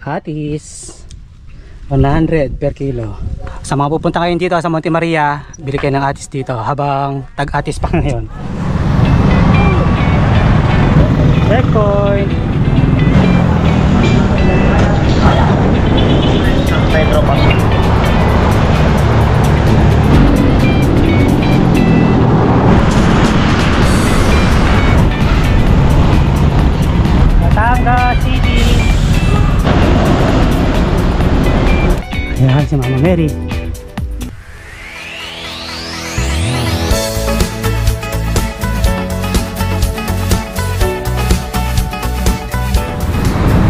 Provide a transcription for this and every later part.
Atis 100 per kilo. Sa mga pupunta ngayon dito sa Monte Maria, bili kayo ng atis dito habang tag-atis pa ngayon. Checkpoint. Pedro pa. Batangas City. Ayan si Mama Mary.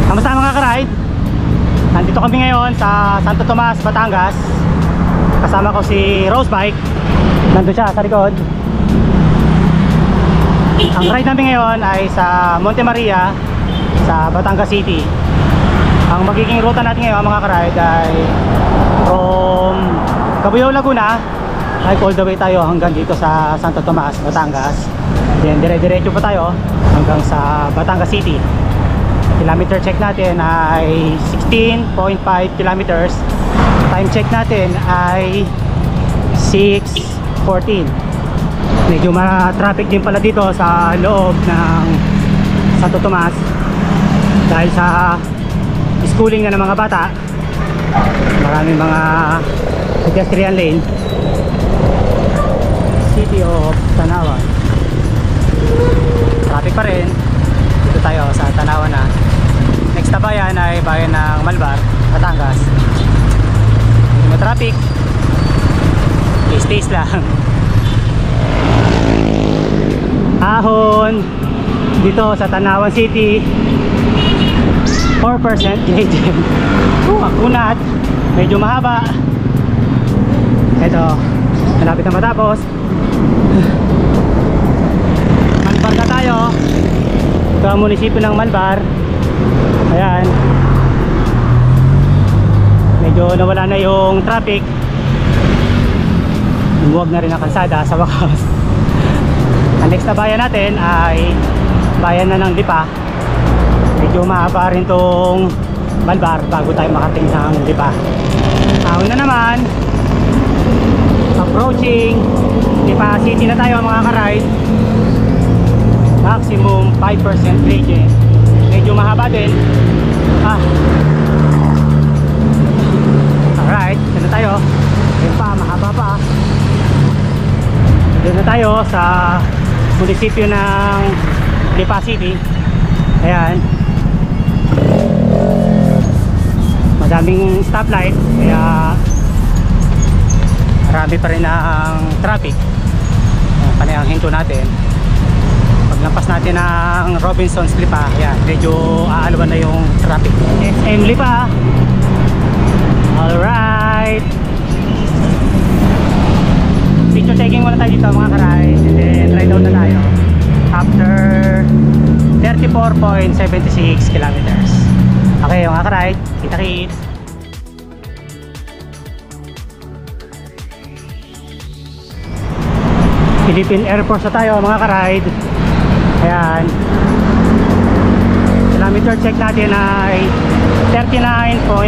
Kamusta mga ka-ride? Nandito kami ngayon sa Santo Tomas, Batangas. Kasama ko si Rose Bike. Nandun siya sa likod. Ang ride namin ngayon ay sa Monte Maria sa Batangas City. Ang magiging ruta natin ngayon mga ka-ride ay from Cabuyao, Laguna, ay all the way tayo hanggang dito sa Santo Tomas, Batangas. Then dire-diretso pa tayo hanggang sa Batangas City. Kilometer check natin ay 16.5 kilometers. Time check natin ay 6:14. Medyo ma-traffic din pala dito sa loob ng Santo Tomas dahil sa schooling na ng mga bata. Maraming mga pedestrian lane. City of Tanawan. Traffic pa rin. Dito tayo sa Tanawan na. Next na bayan ay bayan ng Malbar, Batangas. Hindi mo traffic. Stays lang. Ahon dito sa Tanawan City. 4% gradient. Kunat, medyo mahaba. Ito, malapit na matapos. Malbar na tayo. Ito ang munisipyo ng Malbar. Ayan. Medyo nawala na yung traffic. Lumuwag na rin ang kalsada sa wakas. Ang next na bayan natin ay bayan na ng Lipa. Medyo mahaba rin tong Malbar bago tayo makarating ng Lipa. Ahon na naman. Approaching Lipa City na tayo mga ka-ride. Maximum 5% gradient. Medyo mahaba din. Alright, dito na tayo. Yun pa, mahaba pa. Dito na tayo sa munisipyo ng Lipa City. Ayan. Madaming stoplight kaya marami pa rin ang traffic. Panay ang hinto natin. Paglampas natin ang Robinson's Lipa, ayan, medyo aalawan na yung traffic. SM Lipa. Alright. Picture taking muna tayo dito mga ka-ride. And then ride out na tayo after 34.76 kilometers. Okay mga ka-ride, kita-kits. Philippine Air Force na tayo mga ka-ride. Ayan. Kilometer check natin ay 39.48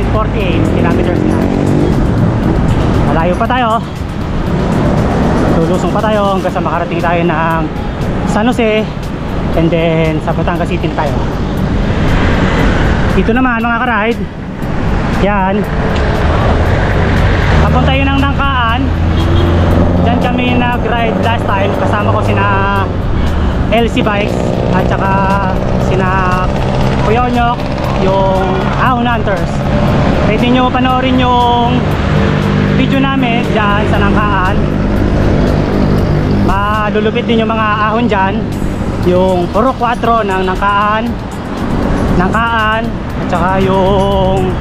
kilometers na. Malayo pa tayo. Lulusong pa tayo hanggang sa makarating tayo ng San Jose. And then sa Batangas City tayo. Dito naman mga ka-ride. Yan. Papunta yun ng Nangkaan. Diyan kami nag-ride last time. Kasama ko sina LC Bikes at saka sina Kuya Onyok, yung Ahon Hunters. Pwede nyo panoorin yung video namin dyan sa Nangkaan. Malulupit din yung mga ahon dyan. Yung Puro 4 ng Nangkaan at saka yung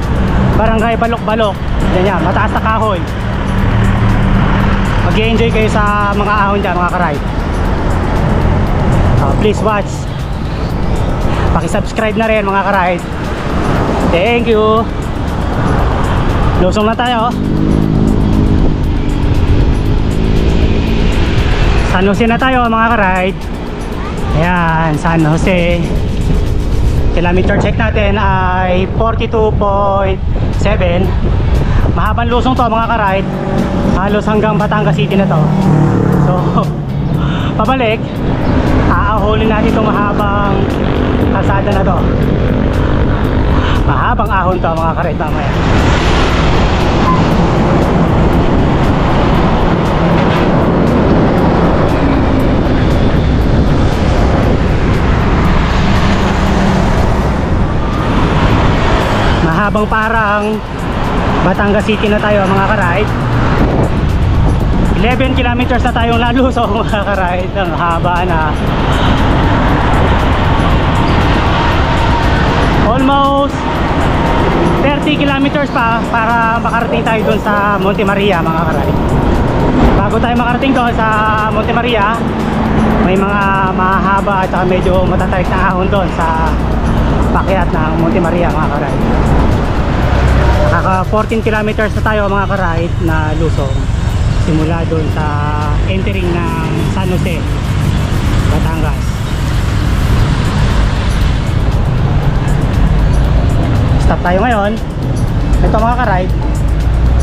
Barangay Balok-Balok. Yan, mataas na kahoy. Mag-i-enjoy kayo sa mga ahon dyan mga ka-ride. Please watch. Paki-subscribe na rin mga ka-ride. Thank you. Lusong na tayo. San Jose na tayo mga ka-ride. Ayan, San Jose. Kilometer check natin ay 42.7. Mahabang lusong to mga ka-ride, halos hanggang Batangas City na to. So pabalik, aahulin natin itong mahabang kalsada na to. Mahabang ahon to mga ka-ride mamaya. Mahabang parang Batangas City na tayo mga ka-ride. 11 kilometers na tayong lalusong mga ka-ride. Ang haba na. Almost 30 kilometers pa para makarating tayo dun sa Monte Maria mga ka-ride. Bago tayo makarating doon sa Monte Maria, may mga mahaba at medyo matatarik na ahon doon sa pakyat ng Monte Maria mga ka-ride. Naka 14 kilometers na tayo mga ka-ride na lusong simula doon sa entering ng San Jose, Batangas. Stop tayo ngayon. Ito mga ka-ride,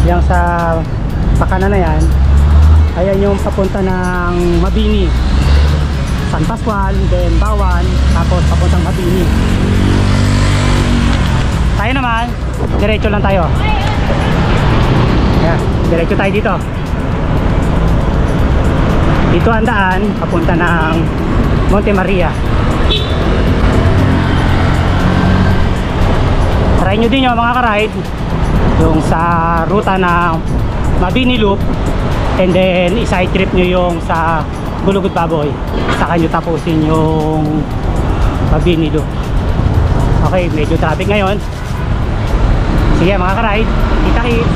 yung sa pakanan na yan, ayan yung papunta ng Mabini, San Pascual, then Bawan, tapos papuntang Mabini. Tayo naman, diretso lang tayo. Ayan, diretso tayo dito. Dito ang daan papunta ng Monte Maria. Try nyo din yung mga ka-ride yung sa ruta ng Mabini Loop, and then i-side trip nyo yung sa Gulugod Baboy, saka nyo tapusin yung Mabini Loop. Okay, medyo traffic ngayon. Sige mga ka-ride, kita-kits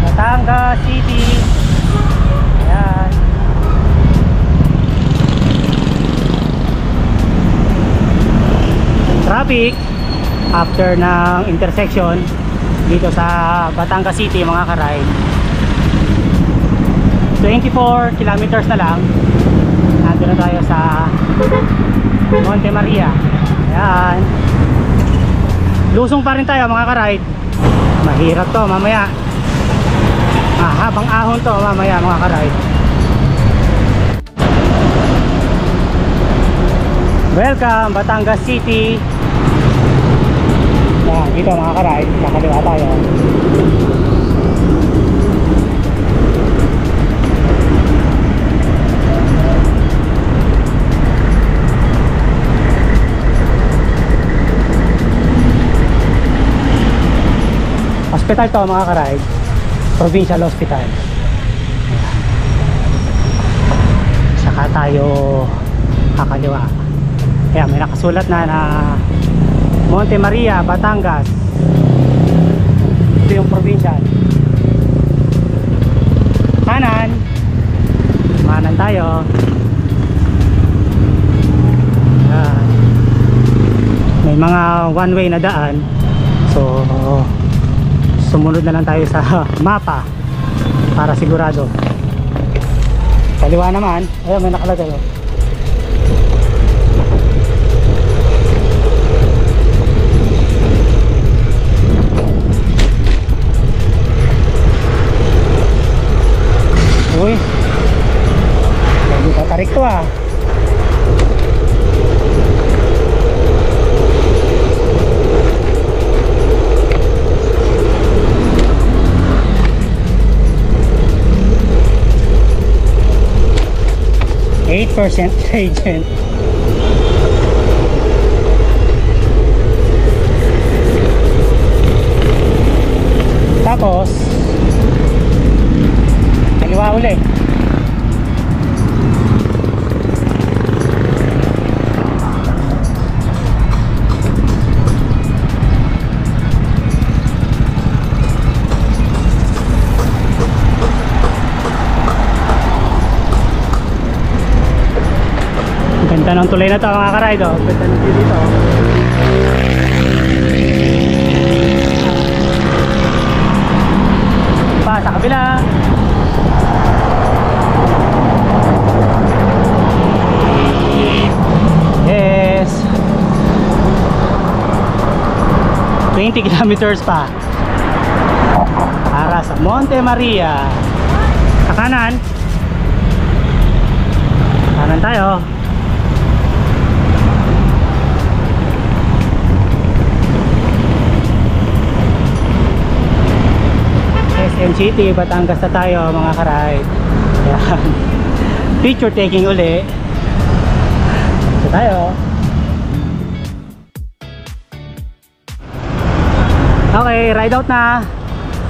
Batangas City. Ayan. Traffic after ng intersection dito sa Batangas City mga ka-ride. 24 kilometers na lang, nandun na tayo sa Monte Maria. Ayan. Lusong pa rin tayo mga ka-ride. Mahirap to mamaya. Mahabang ahon to mamaya mga ka-ride. Welcome Batangas City. Yan, dito mga ka-ride, nakaliwa tayo. Hospital to mga ka-ride, Provincial Hospital. Saka tayo kakaliwa. Ayan, may nakasulat na Monte Maria, Batangas. Ito yung provincial. Kanan, manan tayo. Ayan. May mga one way na daan, so sumunod na lang tayo sa mapa para sigurado. Kaliwa naman, ayun may nakalagay. Uy, hindi tatarik to ah. %, agent. Tapos kaliwa uli. Ganda ng tulay na to mga ka-ride, oh. Ganda ng view dito. Pa sa kabila. Yes. 20 kilometers pa para sa Monte Maria. Sa kanan. Kanan tayo. SM City, Batangas na tayo mga ka-ride. Ayan. Picture taking uli. Ito tayo. Okay, ride out na.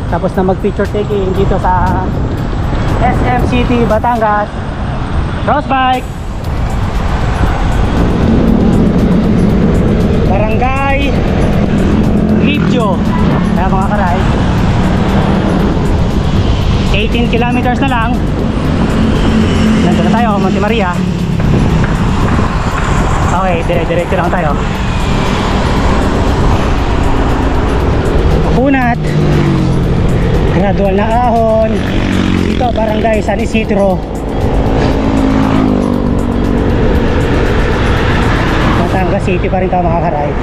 Tapos na mag picture taking dito sa SM City, Batangas. Cross bike. Barangay Libjo. Kaya mga ka-ride, 18 kilometers na lang. Nandun na tayo, Monte Maria. Okay, dire-diretso lang tayo. Punat, gradual na ahon. Dito, Barangay San Isidro, Batangas City pa rin tayo mga ka-ride.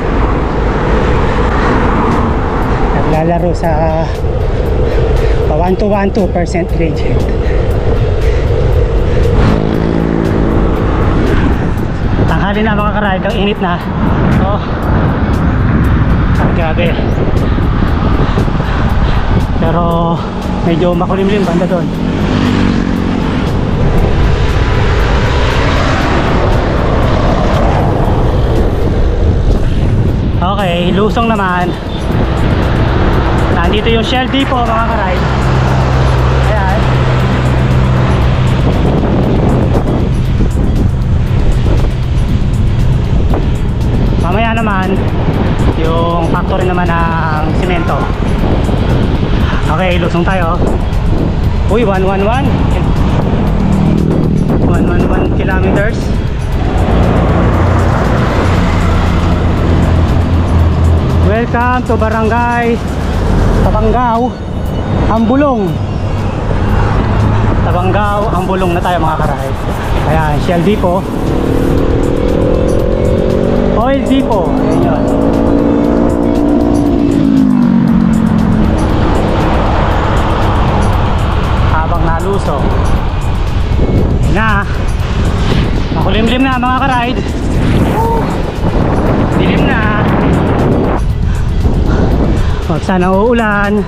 Naglalaro sa 1-2% gradient. Tanghali na mga ka-ride, ang init na. Oh, grabe. Pero medyo makulimlim banda doon. Okay, lusong naman. Nandito yung Shell Depot mga ka-ride. Ayan. Mamaya naman yung factory naman ng simento. Okay, lusong tayo. Uy, 111 kilometers. Welcome to Barangay Tabangao, Ambulong. Tabangao, Ambulong na tayo mga ka-ride. Ayan, Shell Depot, Oil Depot. Ayan yun. Habang nalusong na, makulimlim na mga ka-ride. Dilim na. Huwag sana uulan.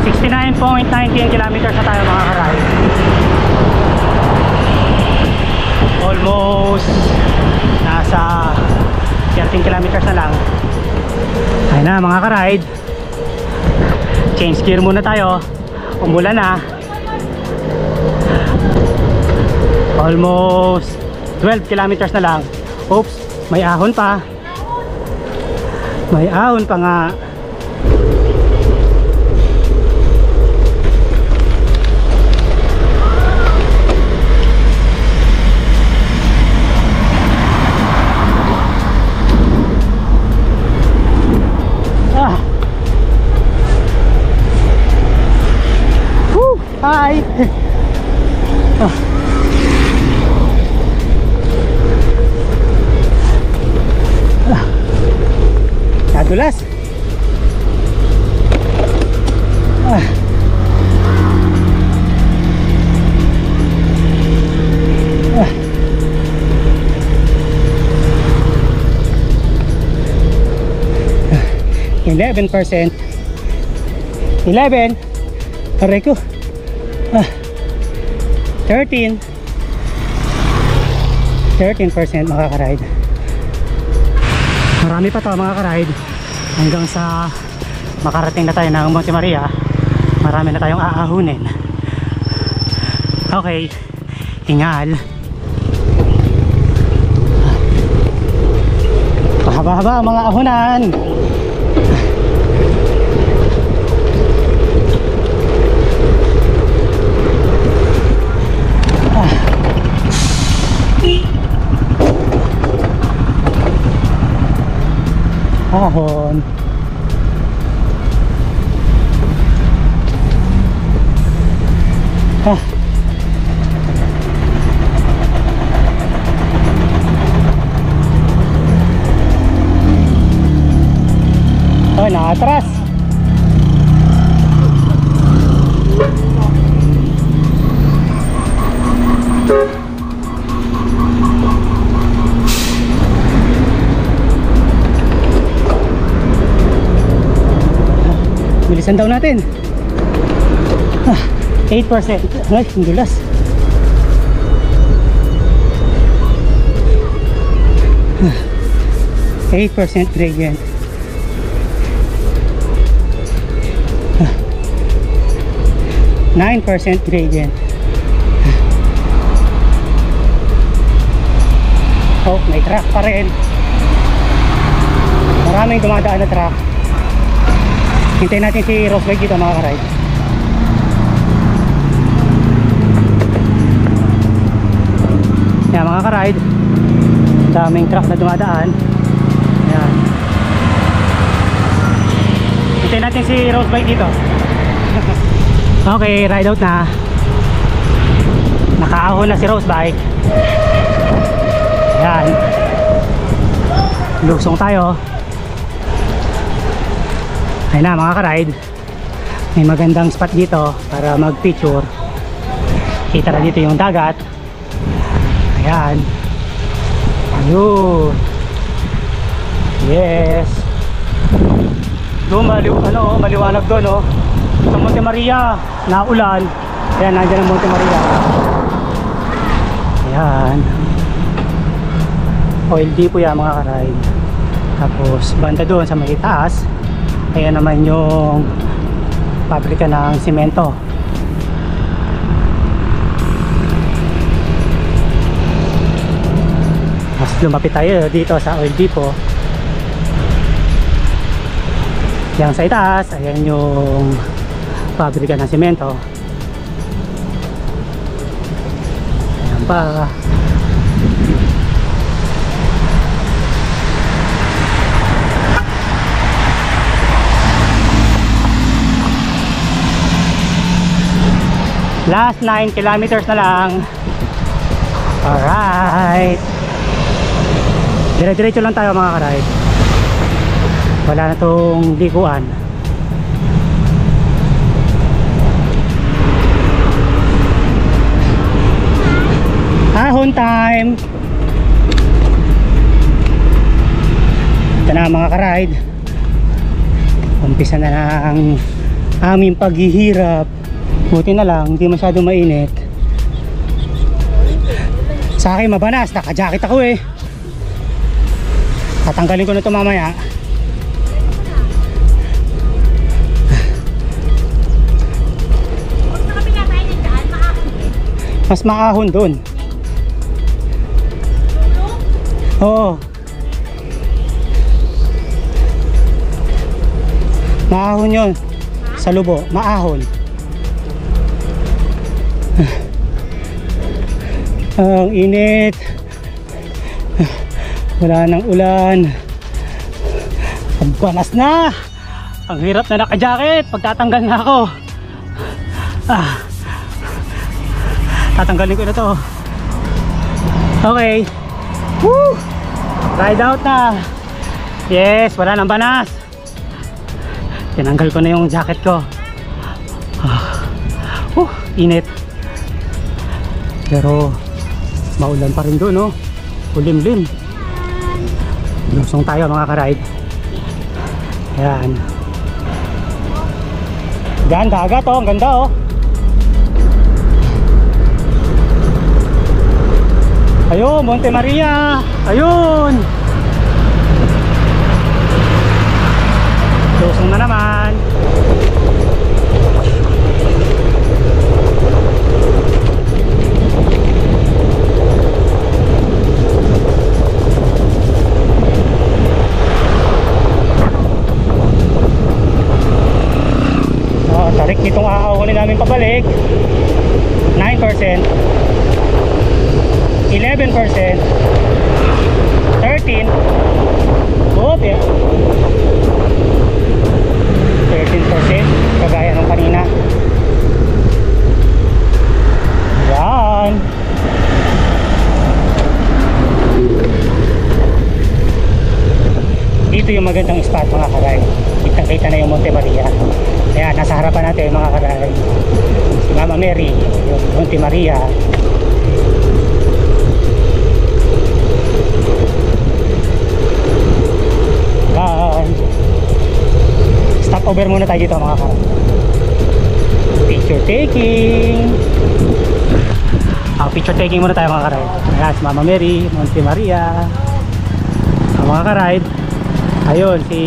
69.19 kilometers na tayo mga ka-ride. Almost nasa 13 kilometers na lang. Ayun na mga ka-ride, change gear muna tayo. Umulan na. Almost 12 kilometers na lang. Oops, may ahon pa. May ahon pa nga. Hi. Nadulas. Ah. 11%. 11. Aray ko. 13% makaka-ride. Marami pa to mga ka-ride hanggang sa makarating na tayo ng Monte Maria. Marami na tayong aahunin. Okay, hingal. Mahaba-haba ang mga ahunan. Ahon. Oh, nakatras. Bilisan daw natin. 8%. Ay, ang dulas. Ah, 8% gradient. 9% gradient. Oh, may truck pa rin. Maraming dumadaan na truck. Hintayin natin si Roswell dito mga karide. Yan mga karide, daming truck na dumadaan. Yan. Hintayin natin si Roswell dito. Okay, ride out na. Nakaahon na si Rosebike. Yan. Lusong tayo. Ayun na mga ka-ride. May magandang spot dito para mag-picture. Kita na dito yung dagat. Ayan. Ayun. Yes. Doon maliwanag doon, oh. Sa Monte Maria, naulan. Ayan, nandiyan ang Monte Maria. Ayan. Oil depot yan mga ka-ride. Tapos banda doon sa may taas, ayan naman yung pabrika ng simento. Mas lumapit tayo dito sa oil depot. Yang sa itaas, ayan yung pabrika ng simento. Ayan pa. Last 9 kilometers na lang. Alright. Dire-diretso lang tayo mga ka-ride. Wala na tong likuan. Ahon time. Ito na mga ka-ride. Umpisa na ang aming paghihirap. Buti na lang, hindi masyado mainit. Sa akin mabanas, naka-jacket ako eh. Tatanggalin ko na ito mamaya. Mas maahon doon. Oo. Maahon yun. Sa lubo, maahon. Ang init. Wala nang ulan. Pagbanas na. Ang hirap na naka-jacket. Pagtatanggal na ako. Tatanggalin ko na to. Okay. Woo! Ride out na. Yes, wala nang banas. Tinanggal ko na yung jacket ko. Init. Pero maulan pa rin doon, no? Ulimlim. Lusong tayo mga ka-ride. Ayan. Diyan, dagat, oh. Ang ganda, oh. Ayun, Monte Maria. Ayun. Lusong na naman. Tarik nitong aahon namin pabalik 9%, 11%, 13%, buti 13% kagaya nung kanina. Yan. Dito yung magandang spot mga karay. Kitang-kita na yung Monte Maria. Kaya nasa harapan natin mga karay, si Mama Mary, yung Monte Maria. Stop over muna tayo dito mga karay. Picture taking. Picture taking muna tayo mga karide. Ayan si Mama Mary, Monte Maria. Mga karide, ayun si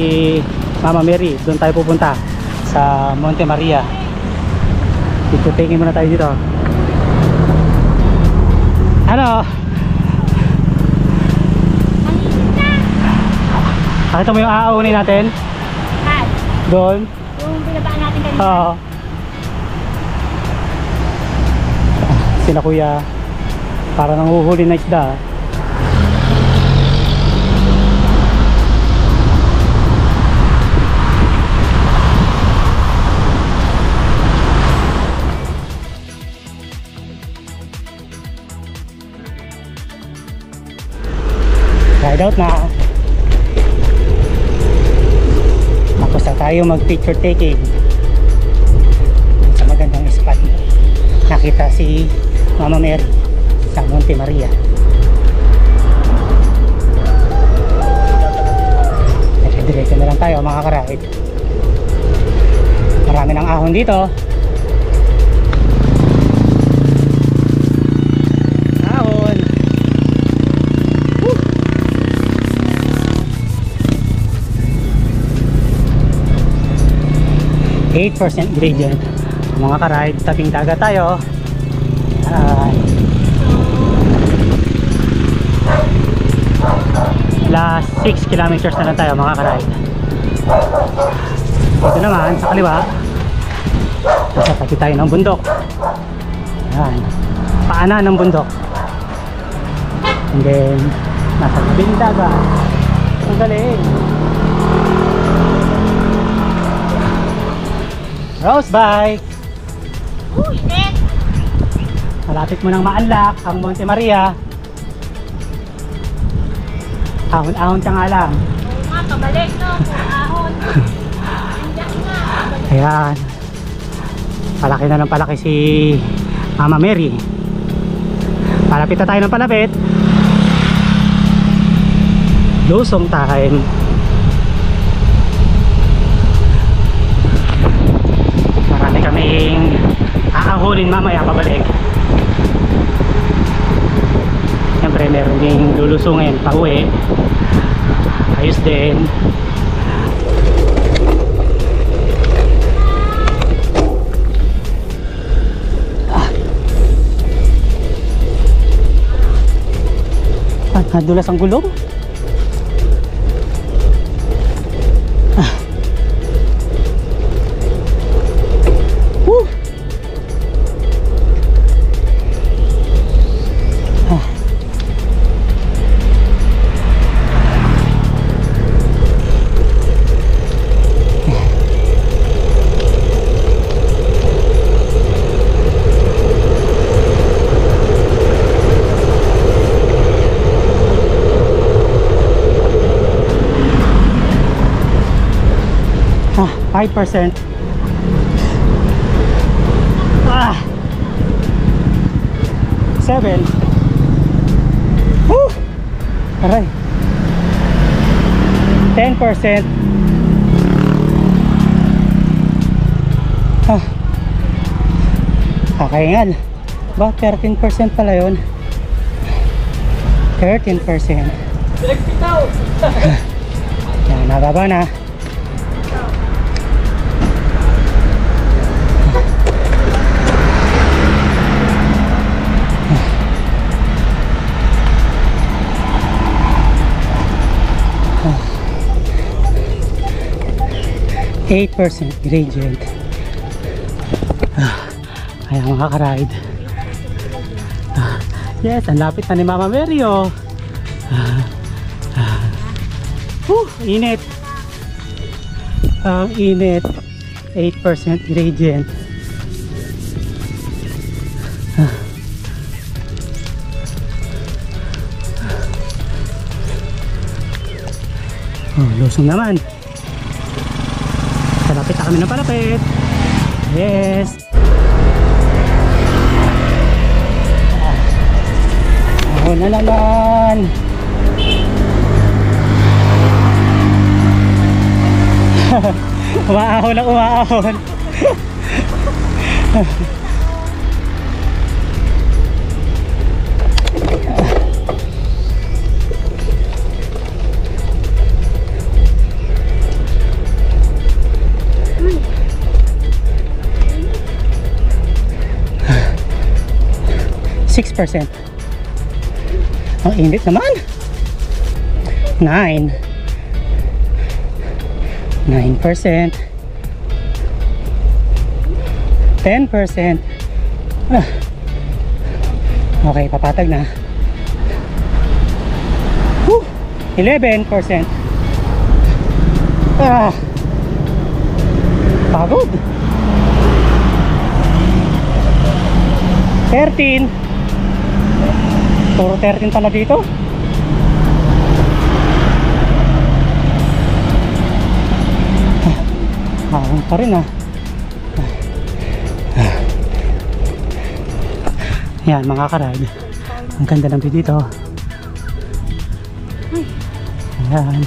Mama Mary. Doon tayo pupunta sa Monte Maria. Picture taking muna tayo dito. Ano? Nakita mo yung aaunin natin? Doon? Yung binabaan natin kanina. Oo. Sila kuya para nang huhuli na isda. Ride out na. Tapos na tayo mag picture taking sa magandang spot. Nakita si Mama Mary sa Monte Maria. Diretso na lang tayo mga karahit. Marami ng ahon dito. Ahon. 8% gradient mga karahit. Tabing dagat tayo. Last 6 kilometers na lang tayo mga karide. Dito naman sa kaliwa, nasa tabi tayo ng bundok. Ayan, paanan ng bundok. And then nasa tabing dagat. Ang galing. Rose bike. Malapit mo nang ma-unlock ang Monte Maria. Ahon-ahon ka nga lang. Oo nga, pabalik no, ahon. Andiyan nga. Ayan. Palaki na ng palaki si Mama Mary. Palapit na tayo ng palapit. Lusong time. Marami kaming aahonin mamaya pabalik. Siyempre meron ding lulusungin pa uwi. Ayos din. Nadulas ang gulong. Ah, 5%. Ah, 7. Woo! Aray. 10%. Ah, kakaingal. Ba, 13% pala yun. 13%. Yan, nababa na. Ah, 8% gradient. Kaya mga karide. Yes, ang lapit na ni Mama Mary oh. Init. Ang init. 8% gradient. Oh, lusong naman. Palapit na kami ng palapit. Yes. Ahon na naman. Umaahon na umaahon. 6%. Ang init naman. 9%. 10%. Okay, papatag na. 11%. Pagod. 13. Puro 13 pala dito. Mahal pa rin Yan mga karad. Ang ganda ng view dito. Ayan.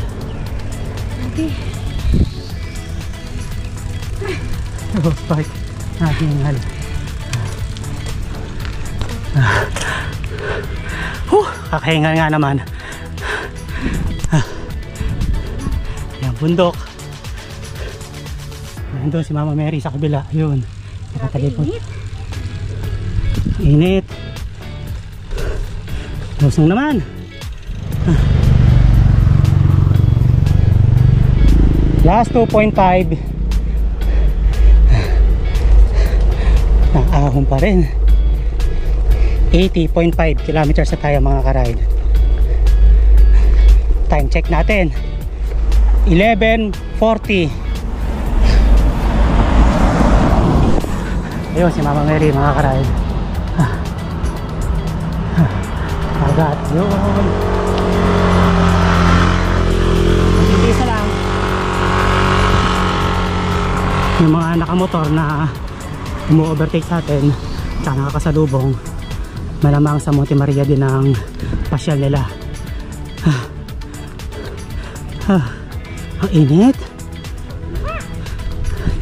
Oh, bike. Nahingal. Kakahingal nga naman. Yan, bundok. Nandun si Mama Mary sa kabila. Yun. Nakatalipod. Init. Lusong naman. Last 2.5. Nakahon pa rin. 80.5 kilometers na tayo mga karide. Time check natin 11:40. Ayun si Mama Mary mga karide. Agat yun. Hindi isa lang yung mga nakamotor na umu-overtake sa atin tsaka nakakasalubong. Malamang sa Monte Maria din ang pasyal nila. Ang init.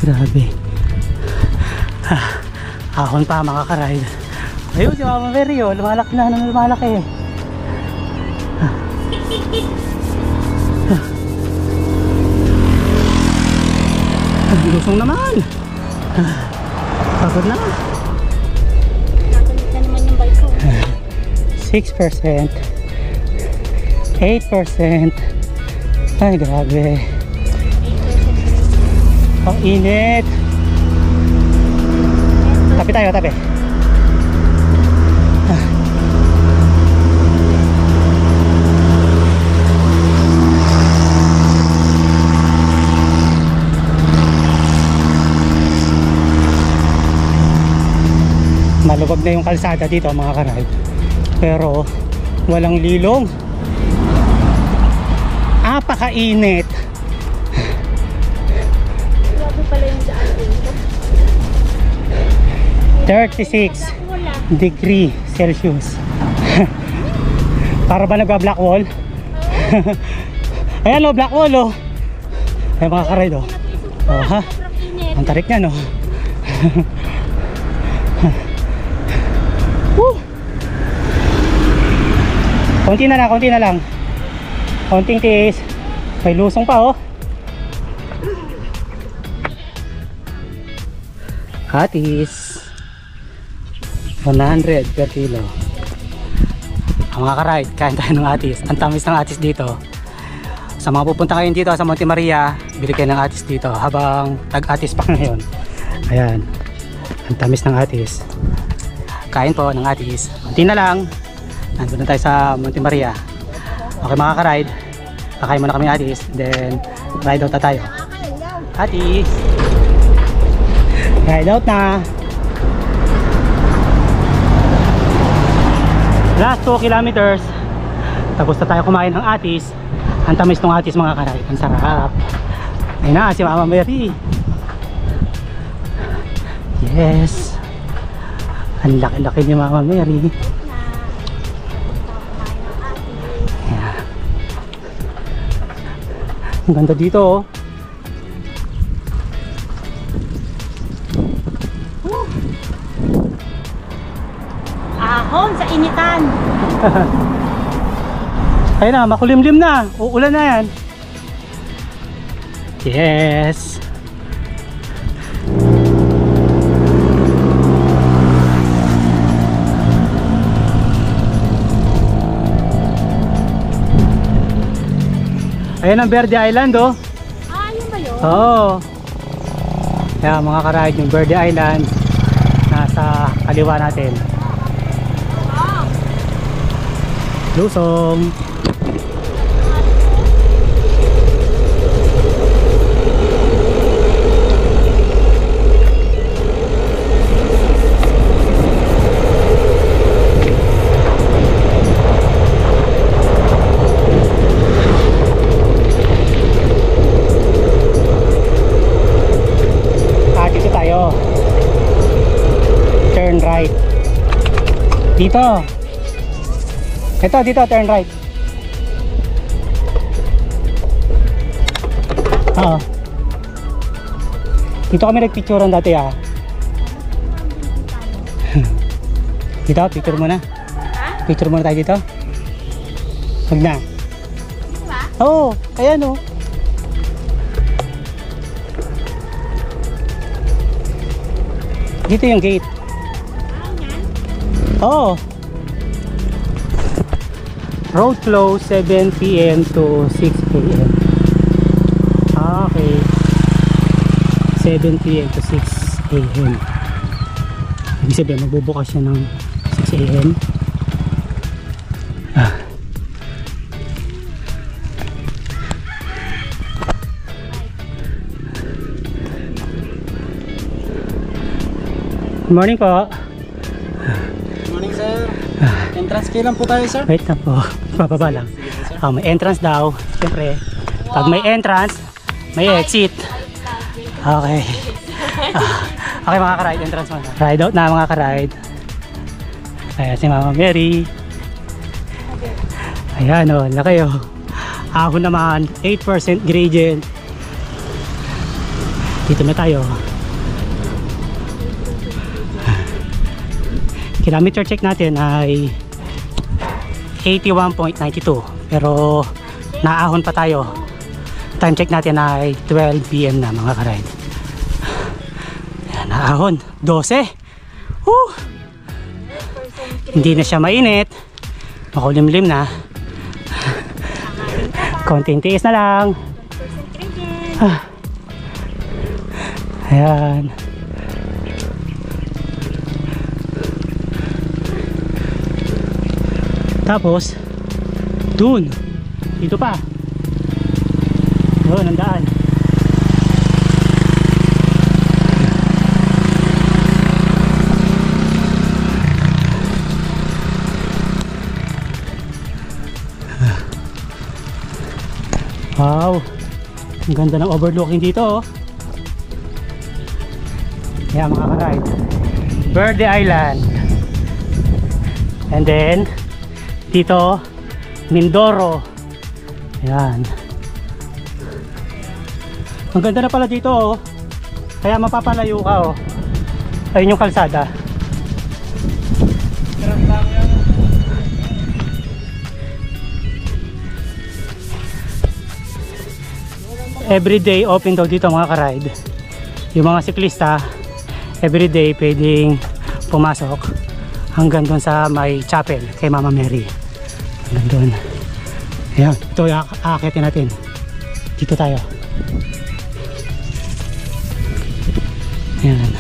Grabe. Ahon pa mga karide. Ayun si Mama Mary, lumalaki na ng lumalaki. Lusong naman. Pagod na. 6%. 8%. Ay grabe. Ang init. Tabi tayo, tabi. Maluwag na yung kalsada dito mga karide. Pero walang lilong. Apakainit. Grabe pala yung daan dito. 36 degree Celsius. Para ba nagba-black wall? Ayan o, black wall o. Ay mga karide o. Oh, ha? Ang tarik niya no. Konti na lang, konti na lang. Konting tiis. May lusong pa oh. Atis 100 per kilo. Ang mga karide, kain tayo ng atis. Ang tamis ng atis dito. Sa mga pupunta kayo dito sa Monte Maria, bili kayo ng atis dito habang tag-atis pa ngayon. Ayan. Ang tamis ng atis. Kain po ng atis. Konti na lang. Nandun na tayo sa Monte Maria. Okay mga karide, kakain muna kami atis, then ride out na tayo. Atis! Ride out na! Last 2 kilometers, tapos na tayo kumain ng atis. Ang tamis ng atis mga karayt. Ang sarap. Ayun na si Mama Mary. Yes. Ang laki-laki ni Mama Mary. Ayan. Ang ganda dito oh. Ahon sa initan. Ayun na, makulimlim na. Uulan na yan. Yes. Ayun ang Verde Island oh. Ah, yun ba yun? Oo. Kaya mga karayad, yung Verde Island nasa kaliwa natin. Wow. Lusong. Dito tayo. Turn right. Dito. Ito, dito, turn right. Oo. Dito kami nagpicturean dati ah. Dito, picture muna. Picture muna tayo dito. Huwag na. Diba? Oo, ayan oh. Dito yung gate. Ah, yan. Oo. Road close 7 PM to 6 AM. Okay. 7 PM to 6 AM. Ibig sabihin, magbubukas siya ng 6 AM. Good morning po. Good morning, sir. Entrance key lang po tayo, sir. Wait na po. Bababa lang. May entrance daw. Siyempre, pag may entrance, may exit. Okay. Okay mga ka-ride, entrance muna. Ride out na mga ka-ride. Ayan si Mama Mary. Ayan o, laki o. Ako naman, 8% gradient. Dito na tayo. Kilometer check natin ay 81.92, pero naahon pa tayo. Time check natin ay 12 PM na mga ka-ride. Naahon 12. Hindi na siya mainit, makulimlim na. Konting tiis na lang. Ayan. Tapos dun, dito pa doon ang daan. Wow, ang ganda ng overlooking dito oh. Kaya mga ka-ride, Verde Island, and then dito Mindoro. Ayan. Ang ganda na pala dito oh. Kaya mapapalayo ka oh. Ayun yung kalsada. Everyday open daw dito mga ka-ride. Yung mga siklista everyday pwedeng pumasok hanggang doon sa may chapel kay Mama Mary. Hanggang doon. Ayan, ito yung aakitin natin. Dito tayo. Ayan.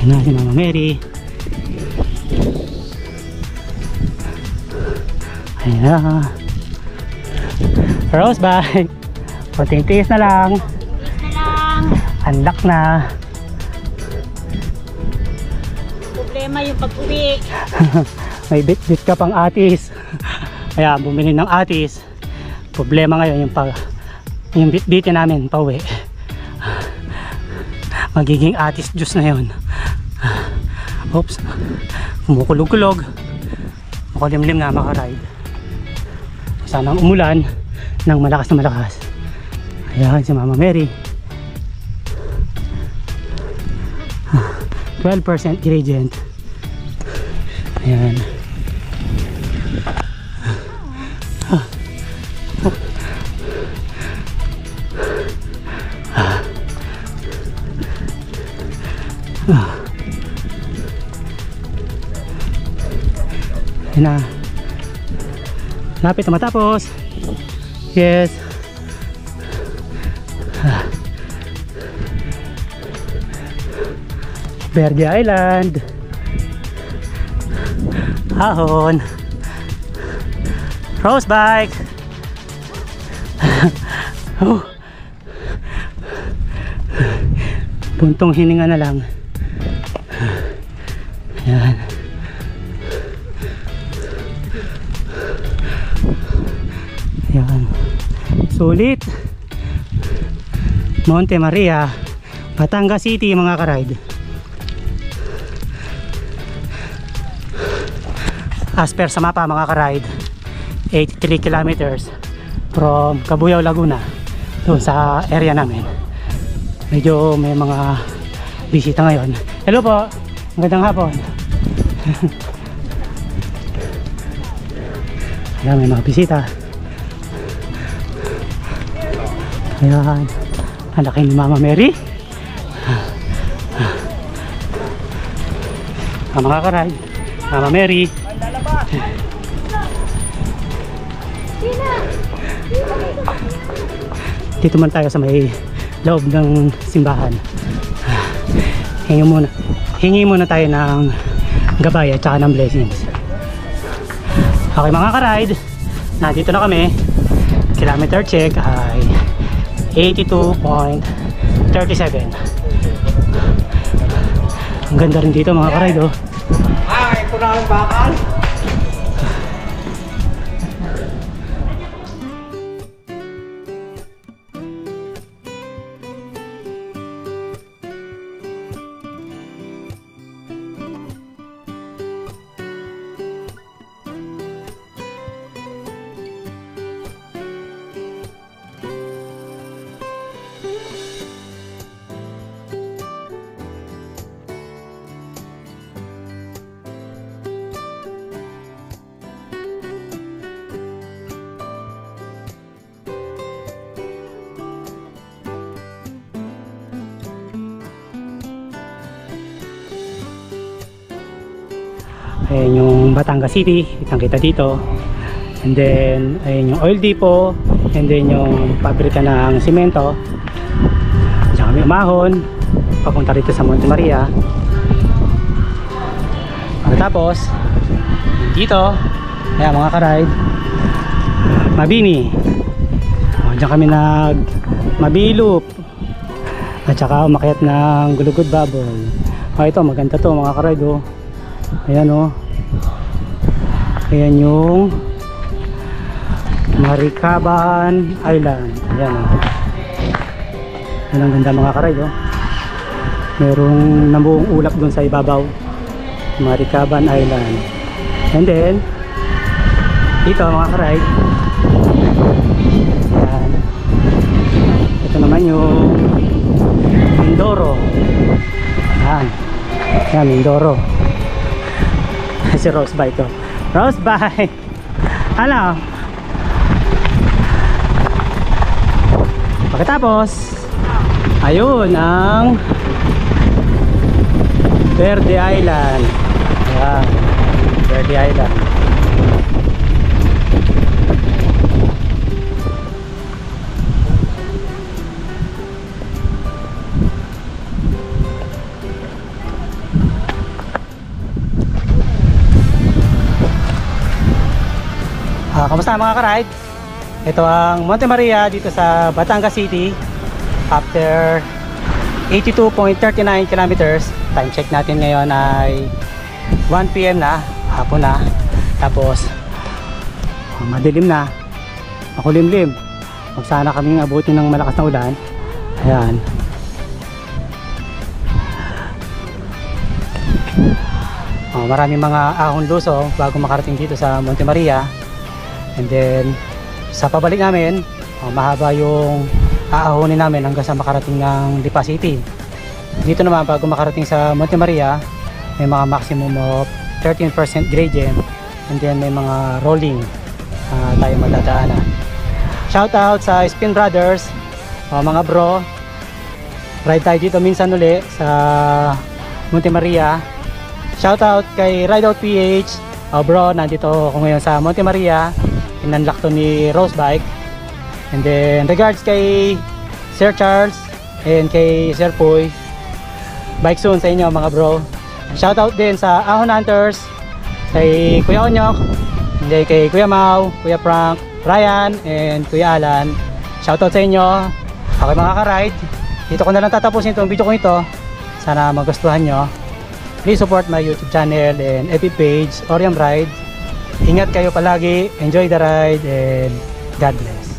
Ayan na si Mama Mary. Ayan na. Rose bye. Konting tiis na lang. Na lang. Unlock na. Problema yung pag-uwi. May bit-bit ka pang atis. Kaya bumili ng atis. Problema ngayon yung bit-bitin namin pauwi. Magiging atis juice na yun. Oops. Kumukulog-kulog. Makulimlim nga makaride. Sanang umulan ng malakas na malakas. Ayan si Mama Mary. 12% gradient. Ayan. Ayan na. Lapit na matapos. Yes. Verde Island. Ahon. Rose bike. Oh. Puntong hininga na lang. Ayan. Ayan. Sulit. Monte Maria, Batangas City mga karide. As per sa mapa mga karide, 83 kilometers from Cabuyao, Laguna doon sa area namin. Medyo may mga bisita ngayon. Hello po, magandang hapon. Ayan, may mga bisita. Ayan, ang laki ni Mama Mary. Mga karide, Mama Mary. Dito man tayo sa may loob ng simbahan. Hingi muna tayo ng gabay at saka ng blessings. Okay mga karide, nandito na kami. Kilometer check ay 82.37. Ang ganda rin dito mga karide, oh. Ay, ito na ang bakal. Ayan yung Batangas City, kitang kita dito. And then ayan yung oil depot. And then yung pabrika ng simento. Diyan kami umahon papunta rito sa Monte Maria. Pagkatapos dito, ayan mga karide, Mabini. Diyan kami nag mabiloop at saka umakyat ng Gulugod Bubble. Ito maganda to mga karide, oh. Ayan, oh. Ayan yung Maricaban Island. Ayan, oh. Ayan ang ganda mga karide, oh. Merong nabuong ulap dun sa ibabaw, Maricaban Island. And then dito mga karide, ayan, ito naman yung Mindoro. Ayan, ayan Mindoro. Si Rose Bike to. Rose Bike. Ano? Pagkatapos, ayun ang Verde Island. Ayan, Verde Island. Kamusta mga karide? Ito ang Monte Maria dito sa Batangas City after 82.39 kilometers. Time check natin ngayon ay 1 PM na, hapon na. Tapos madilim na, makulimlim. Huwag sana kaming abutin ng malakas na ulan. Ayan. Maraming mga ahon luso bago makarating dito sa Monte Maria. And then sa pabalik namin, mahaba yung aahonin namin hanggang sa makarating ng Lipa City. Dito naman bago makarating sa Monte Maria, may mga maximum of 13% gradient, and then may mga rolling tayo madadaanan. Shout out sa Spin Brothers, mga bro. Ride tayo dito minsan uli sa Monte Maria. Shout out kay Rideout PH. Bro, nandito ako ngayon sa Monte Maria. Inunlock to ni Rose Bike. And then regards kay Sir Charles and kay Sir Puy. Bike soon sa inyo mga bro. Shout out din sa Ahon Hunters, kay Kuya Onyok, and then kay Kuya Mau, Kuya Frank, Ryan, and Kuya Alan. Shout out sa inyo. Okay mga ka-ride, dito ko na lang tatapusin itong video ko ito. Sana magustuhan nyo. Please support my YouTube channel and FB page, Oriam Ride. Ingat kayo palagi, enjoy the ride, and God bless.